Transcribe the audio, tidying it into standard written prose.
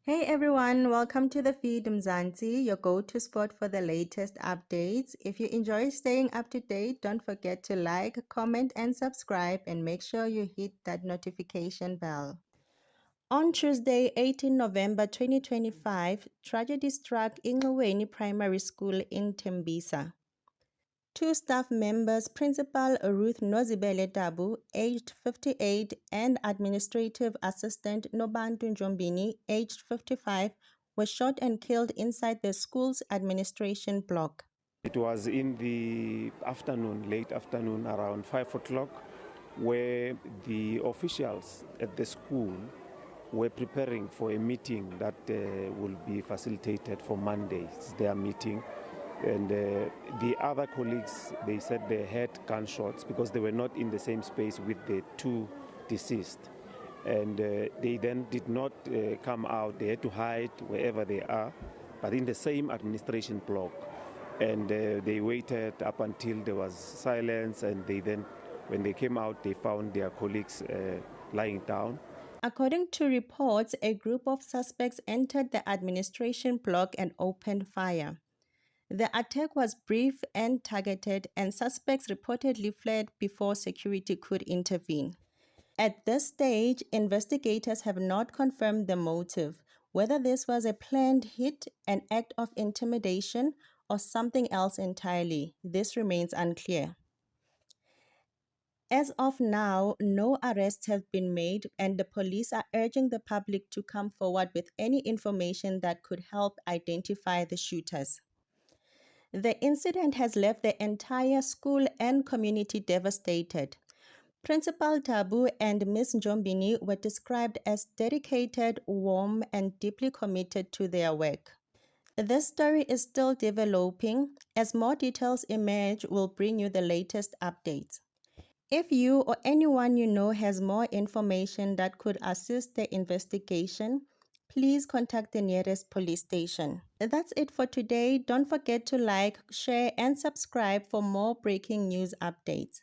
Hey everyone, welcome to the feed Mzansi, your go-to spot for the latest updates. If you enjoy staying up to date, don't forget to like, comment, and subscribe, and make sure you hit that notification bell. On Tuesday, 18 November 2025, tragedy struck Ingweni Primary School in Tembisa. Two staff members, Principal Ruth Nozibele Tabu, aged 58, and Administrative Assistant Nobantu Njombini, aged 55, were shot and killed inside the school's administration block. It was in the afternoon, late afternoon, around 5 o'clock, where the officials at the school were preparing for a meeting that will be facilitated for Monday's their meeting. And the other colleagues, they said they heard gunshots because they were not in the same space with the two deceased. And they then did not come out. They had to hide wherever they are, but in the same administration block. And they waited up until there was silence, and they then, when they came out, they found their colleagues lying down. According to reports, a group of suspects entered the administration block and opened fire. The attack was brief and targeted, and suspects reportedly fled before security could intervene. At this stage, investigators have not confirmed the motive, whether this was a planned hit, an act of intimidation, or something else entirely. This remains unclear. As of now, no arrests have been made, and the police are urging the public to come forward with any information that could help identify the shooters. The incident has left the entire school and community devastated. Principal Tabu and Ms. Njombini were described as dedicated, warm, and deeply committed to their work. This story is still developing. As more details emerge, we'll bring you the latest updates. If you or anyone you know has more information that could assist the investigation, please contact the nearest police station. That's it for today. Don't forget to like, share, and subscribe for more breaking news updates.